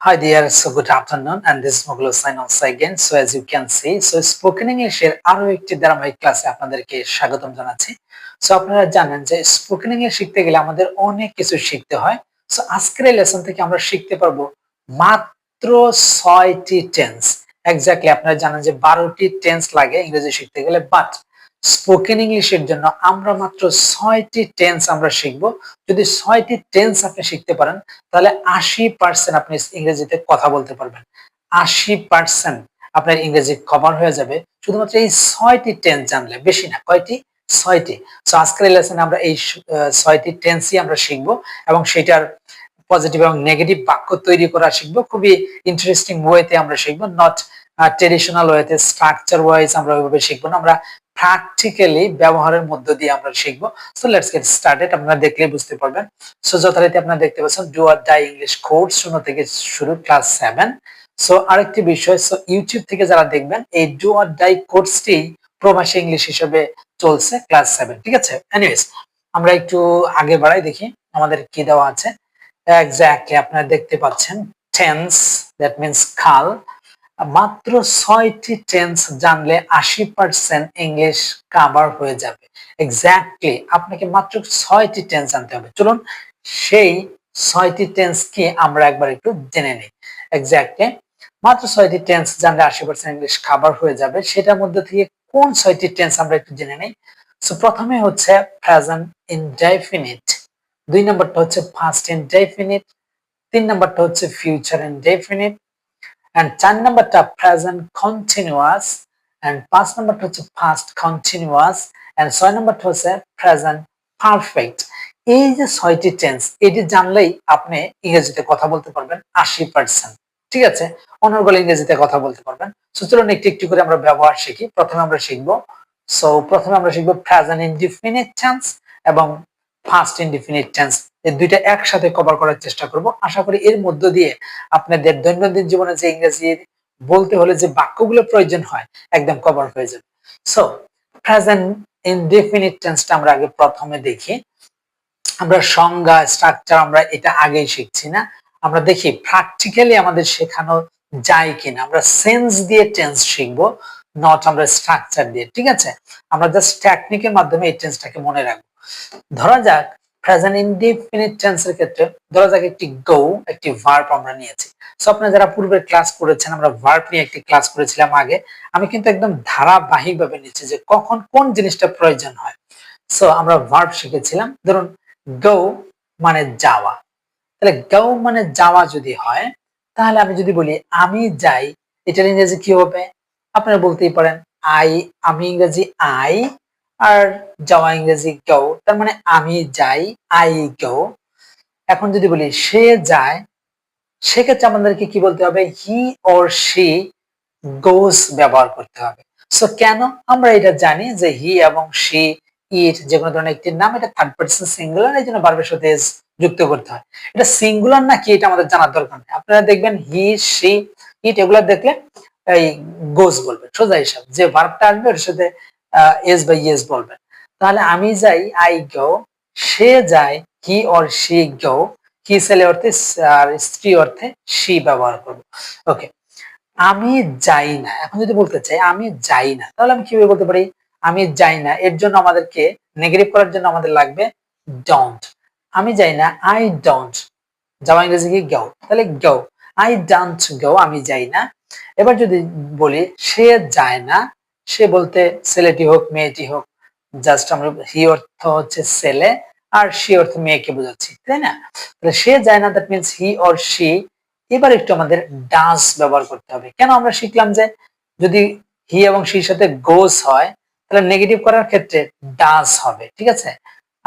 Hi there, so good afternoon, and this is Mogul sign also again. So as you can see, so spoken English এর আরো একটি ধারাবাহিক ক্লাসে আপনাদেরকে স্বাগতম জানাচ্ছি। সো আপনারা জানেন যে স্পোকেন ইংলিশ শিখতে গেলে আমাদের অনেক কিছু শিখতে হয়। সো আজকের এই লেসন থেকে আমরা শিখতে পারবো মাত্র 6টি টেন্স। এক্স্যাক্টলি আপনারা জানেন যে 12টি টেন্স লাগে ইংরেজি শিখতে গেলে, বাট স্পোকেন ইংলিশের জন্য আমরা মাত্র 6টি টেন্স আমরা শিখবো। যদি 6টি টেন্স আপনি শিখতে পারেন তাহলে 80% আপনি ইংরেজিতে কথা বলতে পারবেন। 80% আপনার ইংরেজি কভার হয়ে যাবে শুধুমাত্র এই 6টি টেন্স জানলে। বেশি না, কয়টি? 6টি। সো আজকের এই লেসনে আমরা এই 6টি টেন্সই আমরা শিখবো এবং সেটার পজিটিভ এবং নেগেটিভ বাক্য তৈরি করা শিখবো। খুবই ইন্টারেস্টিং ওয়েতে আমরা শিখবো, নট ট্রেডিশনাল ওয়েতে স্ট্রাকচার ওয়াইজ আমরা ওইভাবে শিখবো না, আমরা প্র্যাকটিক্যালি ব্যবহারের মধ্য দিয়ে আমরা শিখবো। So let's get started. আপনারা দেখলেই বুঝতে পারবেন। সো যথারীতি আপনারা দেখতে পাচ্ছেন do or die English course 0 থেকে শুরু, ক্লাস 7। সো আরেকটি বিষয়, সো ইউটিউব থেকে যারা দেখবেন এই ডু অর ডাই কোর্সটি প্রবাসী ইংলিশ হিসেবে চলছে, ক্লাস 7। ঠিক আছে, এনিওয়েজ আমরা একটু আগে বাড়াই, দেখি আমাদের কি দেওয়া আছে। এক্স্যাক্টলি আপনারা দেখতে পাচ্ছেন টেন্স, দ্যাট মিন্স কাল। মাত্র 6টি টেন্স জানলে 80% ইংলিশ কভার হয়ে যাবে। এক্স্যাক্টলি আপনাকে মাত্র 6টি টেন্স জানতে হবে। চলুন সেই 6টি টেন্স কি আমরা একবার একটু জেনে নিই। এক্স্যাক্টলি মাত্র 6টি টেন্স জানলে 80% ইংলিশ কভার হয়ে যাবে। সেটার মধ্যে থেকে কোন 6টি টেন্স আমরা একটু জেনে নিই। সো প্রথমে হচ্ছে প্রেজেন্ট ইনডেফিনিট, 2 নম্বরটা হচ্ছে পাস্ট ইনডেফিনিট, 3 নম্বরটা হচ্ছে ফিউচার ইনডেফিনিট, and 4 নাম্বারটা প্রেজেন্ট কন্টিনিউয়াস, and 5 নাম্বারটা হচ্ছে পাস্ট কন্টিনিউয়াস, and 6 নাম্বারটা হচ্ছে প্রেজেন্ট পারফেক্ট। এই যে 6টি টেন্স, এটি জানলেই আপনি ইংরেজিতে কথা বলতে পারবেন 80%। ঠিক আছে, অনর্গল ইংরেজিতে কথা বলতে পারবেন। সো চলুন একটু একটু করে আমরা ব্যবহার শিখি। প্রথমে আমরা শিখবো প্রেজেন্ট ইনডিফিনিট টেন্স এবং ফার্স্ট ইনডিফিনিট টেন্স। এই দুইটা একসাথে কভার করার চেষ্টা করব। আশা করি এর মধ্য দিয়ে আপনাদের দৈনন্দিন জীবনে যে ইংরেজি বলতে হলে যে বাক্যগুলো প্রয়োজন হয় একদম কভার হয়ে যাবে। সো প্রেজেন্ট ইনডিফিনিট টেন্সটা আমরা আগে প্রথমে দেখি। আমরা সংজ্ঞা, স্ট্রাকচার আমরা এটা আগেই শিখছি না, আমরা দেখি প্র্যাকটিক্যালি আমাদের শেখানো যায় কিনা। আমরা সেন্স দিয়ে টেন্স শিখবো, নট আমরা স্ট্রাকচার দিয়ে। ঠিক আছে, আমরা জাস্ট টেকনিকের মাধ্যমে এই টেন্সটাকে মনে রাখবো। ধরা যাক প্রেজেন্ট ইনডিফিনিট টেন্সের ক্ষেত্রে ধরা যাক একটি গো, একটি ভার্ব আমরা নিয়েছি। সো আপনারা যারা পূর্বের ক্লাস করেছেন, আমরা ভার্ব নিয়ে একটি ক্লাস করেছিলাম আগে। আমি কিন্তু একদম ধারাবাহিক ভাবে নিচ্ছি যে কখন কোন জিনিসটা প্রয়োজন হয়। সো আমরা ভার্ব শিখেছিলাম, ধরুন গো মানে যাওয়া। তাহলে গো মানে যাওয়া যদি হয়, তাহলে আমি যদি বলি আমি যাই, এটার ইংরেজি কি হবে? আপনারা বলতেই পারেন আই, আমি ইংরেজি আই, আর যাওয়া ইংরেজি গো। তার মানে আমি যাই, আই গো। এখন যদি বলি সে যায়, সেক্ষেত্রে আমাদেরকে কি বলতে হবে? হি অর শি গোস ব্যবহার করতে হবে। সো কেন? আমরা এটা জানি যে হি এবং শি, ইট যে কোনো ধরনের একটি নাম, এটা থার্ড পারসন সিঙ্গুলার, এই জন্য ভার্বের সাথে এস যুক্ত করতে হয়। এটা সিঙ্গুলার না কি এটা আমাদের জানার দরকার নেই। আপনারা দেখবেন হি, শি, ইট এগুলো দেখলে এই গোস বলবেন, সোজা হিসাব। যে ভার্বটা আসবে ওর সাথে এস বা ইয়েস বলবেন। তাহলে আমি যাই, আই গো, সে যায়, হি অর শি গো, হি ছেলে অর্থে আর স্ত্রী অর্থে শি ব্যবহার করবো। ওকে, আমি যাই না। এখন যদি বলতে চাই আমি যাই না, তাহলে আমি কিভাবে বলতে পারি? আমি যাই না, এর জন্য আমাদেরকে নেগেটিভ করার জন্য আমাদের লাগবে ডোন্ট। আমি যাই না, আই ডোন্ট। যাওয়া ইংরেজি কি? গো। তাহলে গো, আই ডোন্ট গো, আমি যাই না। এবার যদি বলি সে যায় না, সে বলতে ছেলেটি হোক মেয়েটি হোক, জাস্ট আমরা হি অর্থ হচ্ছে ছেলে আর শি অর্থ মেয়েকে বোঝাচ্ছি, তাই না? তাহলে সে যায় না, that means he or she. এবার একটু আমাদের ডাস ব্যবহার করতে হবে। কেন? আমরা শিখলাম যে যদি হি এবং শির সাথে গোস হয় তাহলে নেগেটিভ করার ক্ষেত্রে ডাস হবে। ঠিক আছে,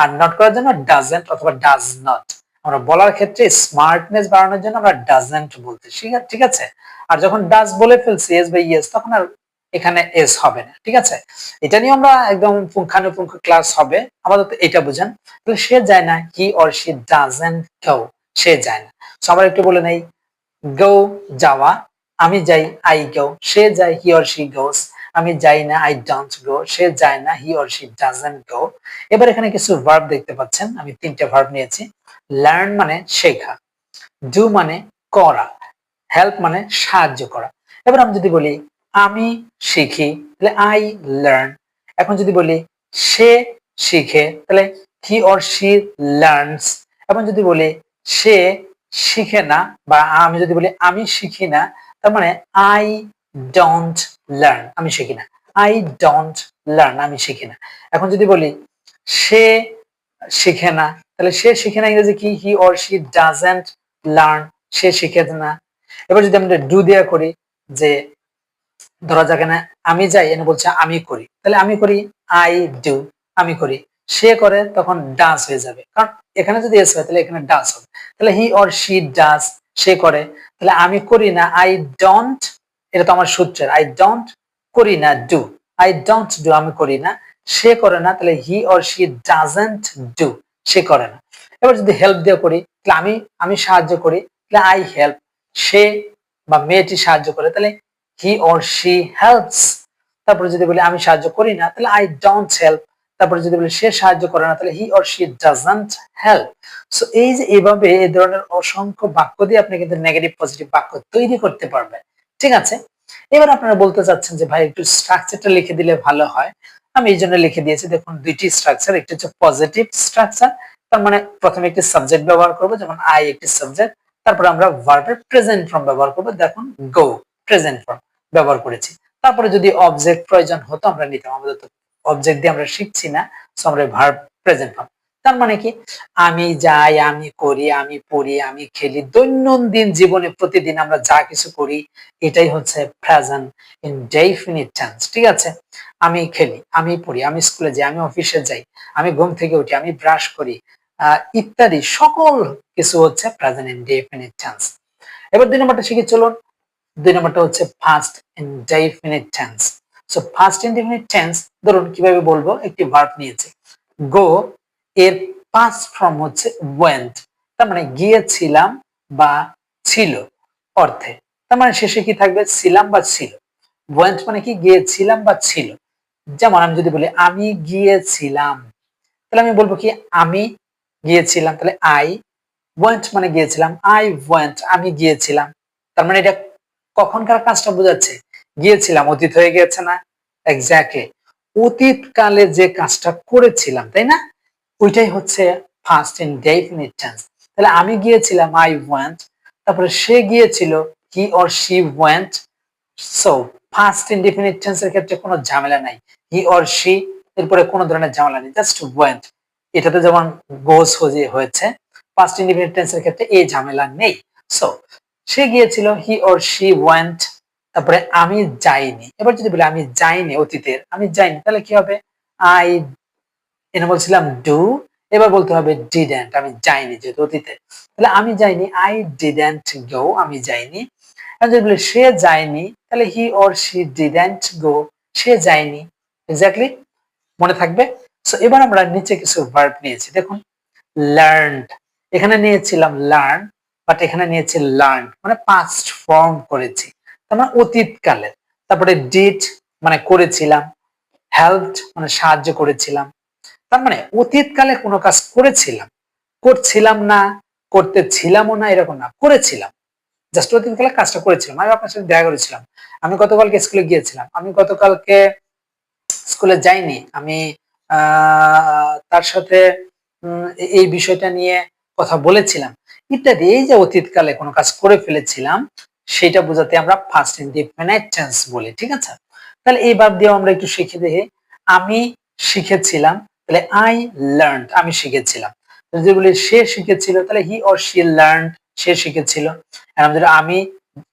আর নট করার জন্য ডাজেন্ট অথবা ডাজ নট। আমরা বলার ক্ষেত্রে স্মার্টনেস বাড়ানোর জন্য আমরা ডাজেন্ট বলতে, ঠিক আছে। আর যখন ডাজ বলে ফেলছি এস বা ইয়েস, তখন আর এখানে এস হবে না। ঠিক আছে, এটা নিয়ে আমরা একদম পুঙ্খানুপুঙ্খ ক্লাস হবে, আপাতত এটা বুঝেন। তাহলে সে যায় না, he or she doesn't go, সে যায় না। সো আমরা একটু বলে নেই, গো যাওয়া, আমি যাই, আই গো, সে যায়, হি অর শি গোস, আমি যাই না, আই ডোন্ট গো, সে যায় না, হি অর শি ডাজন্ট গো। এবার এখানে কিছু ভার্ব দেখতে পাচ্ছেন, আমি 3টে ভার্ব নিয়েছি। লার্ন মানে শেখা, ডু মানে করা, হেল্প মানে সাহায্য করা। এবার আমি যদি বলি আমি শিখি, তাহলে আই লার্ন। এখন যদি বলি সে শিখে, তাহলে হি অর শি লার্নস। এখন যদি বলি সে শিখে না, বা আমি যদি বলি আমি শিখি না, তার মানে আই ডোন্ট লার্ন, আমি শিখি না। আই ডোন্ট লার্ন, আমি শিখি না। এখন যদি বলি সে শিখে না, তাহলে সে শিখে না ইংরেজি কি? He or she doesn't learn, সে শিখে না। এবার যদি আমরা ডু দেয়া করি, যে ধরা যাক না আমি যাই, এনে বলছে আমি করি, তাহলে আমি করি আই ডু, আমি করি। সে করে, তখন ডাস হয়ে যাবে, কারণ এখানে যদি এস হয় তাহলে এখানে ডাস হবে। তাহলে হি অর শি ডাস, সে করে। তাহলে আমি করি না, আই ডোন্ট, এটা তো আমার সূত্রের, আই ডোন্ট করি না ডু, আই ডোন্ট ডু, আমি করি না। সে করে না, তাহলে he or she doesn't do, সে করে না। এবার যদি হেল্প দিয়ে করি, তাহলে আমি সাহায্য করি, তাহলে আই হেল্প। সে বা মেয়েটি সাহায্য করে, তাহলে হি অর শি হেল্পস। তারপরে যদি বলি আমি সাহায্য করি না, তাহলে আই ডোন্ট হেল্প। তারপরে যদি বলি সে সাহায্য করে না, তাহলে he or she doesn't help. So এই যে এইভাবে এই ধরনের অসংখ্য বাক্য দিয়ে আপনি কিন্তু নেগেটিভ পজিটিভ বাক্য তৈরি করতে পারবেন। ঠিক আছে, এবার আপনারা বলতে চাচ্ছেন যে ভাই একটু স্ট্রাকচারটা লিখে দিলে ভালো হয়। আমি এই জন্য লিখে দিয়েছি, দেখুন দুইটি স্ট্রাকচার, একটি হচ্ছে পজিটিভ স্ট্রাকচার, তার মানে প্রথমে একটি সাবজেক্ট ব্যবহার করব, যেমন আই একটি সাবজেক্ট, তারপরে আমরা ভার্বের প্রেজেন্ট ফর্ম ব্যবহার করব, দেখুন গো প্রেজেন্ট ফর্ম ব্যবহার করেছি। তারপরে যদি অবজেক্ট প্রয়োজন হতো আমরা নিতাম, আমাদের তো অবজেক্ট দিয়ে আমরা শিখছি না, সো আমরা ভার্ব প্রেজেন্ট ফর্ম। তার মানে কি? আমি যাই, আমি করি, আমি পড়ি, আমি খেলি, দৈনন্দিন জীবনে প্রতিদিন আমরা যা কিছু করি, এটাই হচ্ছে প্রেজেন্ট ইনডেফিনিট টেন্স। ঠিক আছে, আমি খেলি, আমি পড়ি, আমি স্কুলে যাই, আমি অফিসে যাই, আমি ঘুম থেকে উঠি, আমি ব্রাশ করি, ইত্যাদি সকল কিছু হচ্ছে প্রেজেন্ট ইনডেফিনিট টেন্স। এবার 2 নম্বরটা শিখি চলুন। 2 নম্বরটা হচ্ছে first indefinite tense. So first indefinite tense ধরুন কিভাবে বলবো, একটি ভার্ব নিয়েছে গো, এর পাস্ট ফর্ম হচ্ছে ওয়েন্ট, তার মানে গিয়েছিলাম বা ছিল অর্থে। তার মানে শেষে কি থাকবে? ছিলাম বা ছিল। ওয়েন্ট মানে কি? গিয়েছিলাম বা ছিল। যেমন আমি যদি বলি আমি গিয়েছিলাম, তাহলে আমি বলবো কি? আমি গিয়েছিলাম, তাহলে আই ওয়েন্ট মানে গিয়েছিলাম, আই ওয়েন্ট, আমি গিয়েছিলাম। তার মানে এটা কখনকার কাজটা বোঝাচ্ছে? গিয়েছিলাম, অতীত হয়ে গিয়েছে না? এক্স্যাক্টলি, অতীতকালে যে কাজটা করেছিলাম, তাই না? ওইটাই হচ্ছে ফার্স্ট ইনডেফিনিট টেন্স। তাহলে আমি গিয়েছিলাম, আই ওয়েন্ট, তারপরে সে গিয়েছিল, হি or she went. So first indefinite টেন্সের ক্ষেত্রে কোনো ঝামেলা নাই, হি অর শি এরপরে কোনো ধরনের ঝামেলা নেই, জাস্ট ওয়েন্ট। এটাতে যেমন গোস হয়েছে, ফার্স্ট ইনডেফিনিট টেন্সের ক্ষেত্রে এই ঝামেলা নেই। সো সে গিয়েছিল, হি অর শি ওয়েন্ট। তারপরে আমি যাইনি, এবার যদি বলি আমি যাইনি, অতীতের আমি যাইনি, তাহলে কি হবে? আই, এনে বলছিলাম ডু, এবার বলতে হবে ডিডেন্ট, আমি যাইনি যেহেতু অতীতে, তাহলে আমি যাইনি, আই ডিডেন্ট গো, আমি যাইনি। আর যদি বলি সে যায়নি, তাহলে he or she didn't go, সে যায়নি। এক্স্যাক্টলি, মনে থাকবে? সো এবার আমরা নিচে কিছু ভার্ব নিয়েছি, দেখুন লার্নড, এখানে নিয়েছিলাম লার্ন, বাট এখানে নিয়েছি লার্ন, মানে পাস্ট ফর্ম করেছি, তার মানে অতীতকালে। তারপরে ডিড মানে করেছিলাম, হেল্পড মানে সাহায্য করেছিলাম, তার মানে অতীতকালে কোনো কাজ করেছিলাম, করছিলাম না, করতেছিলামও না, এরকম না, করেছিলাম, জাস্ট অতীতকালে কাজটা করেছিলাম। আমি আপনার সাথে দেখা করেছিলাম, আমি গতকালকে স্কুলে গিয়েছিলাম, আমি গতকালকে স্কুলে যাইনি, আমি তার সাথে এই বিষয়টা নিয়ে কথা বলেছিলাম, ইত্যাদি। এই যে অতীতকালে কোনো কাজ করে ফেলেছিলাম, সেটা বোঝাতে আমরা ফার্স্ট ইনডিফিনিট টেন্স বলি। ঠিক আছে, তাহলে এই ভার্ব দিয়ে আমরা একটু শিখে দেখি। আমি শিখেছিলাম, তাহলে আই লার্নড, আমি শিখেছিলাম। যদি বলি সে শিখেছিল, তাহলে হি অর শি লার্নড, সে শিখেছিল। আর আমরা আমি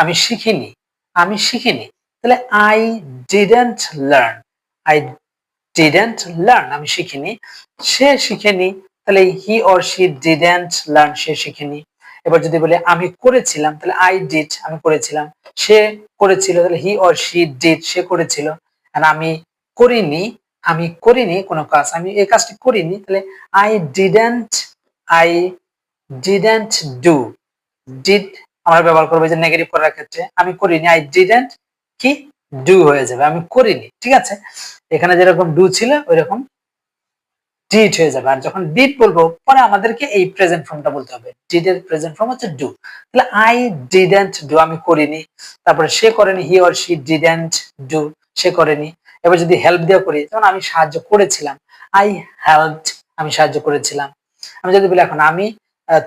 আমি শিখিনি, আমি শিখিনি, তাহলে I didn't learn, I didn't learn, আমি শিখিনি। সে শিখেনি, তাহলে he or she didn't learn, সে শিখেনি। এবার যদি বলি আমি করেছিলাম, তাহলে আই ডিড, আমি করেছিলাম। সে করেছিল, তাহলে হি অর শি ডিড, সে করেছিল। আর আমি করিনি, আমি করিনি কোনো কাজ, আমি এই কাজটি করিনি, তাহলে I didn't, I didn't do. Did আমরা ব্যবহার করবো যে নেগেটিভ করার ক্ষেত্রে, আমি করিনি, আই ডিডন্ট কি ডু হয়ে যাবে, আমি করিনি। ঠিক আছে, এখানে যেরকম ডু ছিল ওইরকম ডিড হয়ে যাবে। আর যখন ডিড বলবো পরে আমাদেরকে এই প্রেজেন্ট ফর্মটা বলতে হবে। ডিড এর প্রেজেন্ট ফর্ম হচ্ছে ডু। তাহলে আই ডিডন্ট ডু, আমি করিনি। তারপরে সে করেনি, he or she didn't do, সে করেনি। এবার যদি হেল্প দিয়ে করি, যেমন আমি সাহায্য করেছিলাম, আই হেল্পড, আমি সাহায্য করেছিলাম। আমি যদি বলি এখন আমি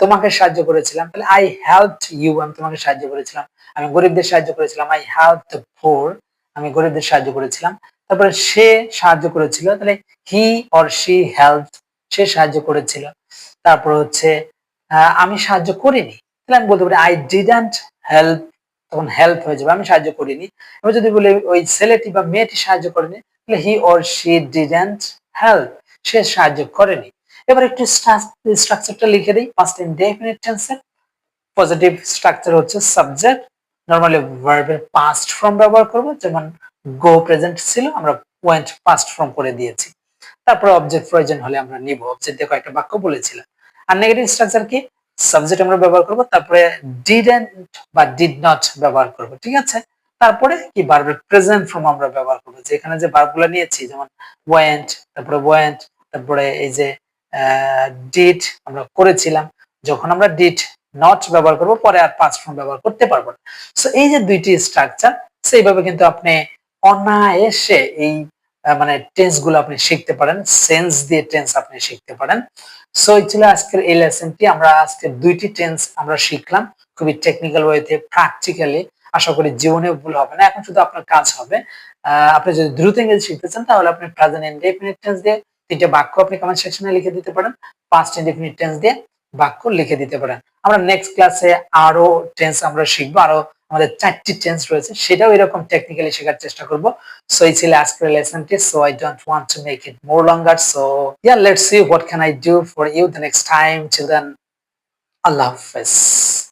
তোমাকে সাহায্য করেছিলাম, তাহলে আই হেল্পড ইউ, আমি তোমাকে সাহায্য করেছিলাম। আমি গরিবদের সাহায্য করেছিলাম, আই হেল্পড দ্য পুর, আমি গরিবদের সাহায্য করেছিলাম। তারপরে সে সাহায্য করেছিল, তাহলে হি অর শি হেল্পড, সে সাহায্য করেছিল। তারপর হচ্ছে আমি সাহায্য করিনি, তাহলে আমি বলতে পারি আই ডিডন্ট হেল্প, তখন হেল্প হয়ে যাবে, আমি সাহায্য করিনি। এবার যদি বলি ওই ছেলেটি বা মেয়েটি সাহায্য করেনি, তাহলে he or she didn't help, সে সাহায্য করেনি। এবার একটু স্ট্রাকচারটা লিখে দিই পাস্ট ইনডেফিনিট টেন্সের। পজিটিভ স্ট্রাকচার হচ্ছে সাবজেক্ট, নরমালি ভার্বের পাস্ট ফর্ম ব্যবহার করব, যেমন গো প্রেজেন্ট ছিল, আমরা ওয়েন্ট পাস্ট ফর্ম করে দিয়েছি। তারপরে অবজেক্ট প্রয়োজন হলে আমরা নিব, অবজেক্ট দিয়ে কয়েকটা বাক্য বলেছিলাম। আর নেগেটিভ স্ট্রাকচার কি, সাবজেক্ট আমরা ব্যবহার করব, তারপরে ডিডন্ট বা ডিড নট ব্যবহার করব, ঠিক আছে। তারপরে কি ভার্বের প্রেজেন্ট ফর্ম আমরা ব্যবহার করব, যে এখানে যে ভার্বগুলো নিয়েছি, যেমন ওয়েন্ট, তারপরে ওয়েন্ট, তারপরে এই যে ডিড আমরা করেছিলাম, যখন আমরা ডিড নট ব্যবহার করব পরে আর পাস্ট ফর্ম ব্যবহার করতে পারবো না। সো এই যে দুইটি স্ট্রাকচার, সেইভাবে কিন্তু আপনি অনায়াসে এই মানে টেন্স গুলো আপনি শিখতে পারেন, সেন্স দিয়ে টেন্স আপনি শিখতে পারেন। সো এই ছিল আজকের এই লেসনটি। আমরা আজকে দুইটি টেন্স আমরা শিখলাম খুবই টেকনিক্যাল ওয়েতে, প্র্যাকটিক্যালি। আশা করি জীবনে ভুল হবে না। এখন শুধু আপনার কাজ হবে, আপনি যদি দ্রুত ইংরেজি শিখতে চান, তাহলে আপনি প্রেজেন্ট ইনডেফিনিট টেন্স দিয়ে 3টে বাক্য আপনি কমেন্ট সেকশনে লিখে দিতে পারেন, পাস্ট ইনডেফিনিট টেন্স দিয়ে বাক্য লিখে দিতে পারেন। আমরা নেক্সট ক্লাসে আরো টেন্স আমরা শিখবো, আরো আমাদের 4টি টেন্স রয়েছে, সেটাও এরকম টেকনিক্যালি শেখার চেষ্টা করব। So এই ছিল আজকের লেসনটি। So I don't want to make it more longer. So yeah, let's see what can I do for you the next time. Till then, Allah Hafiz.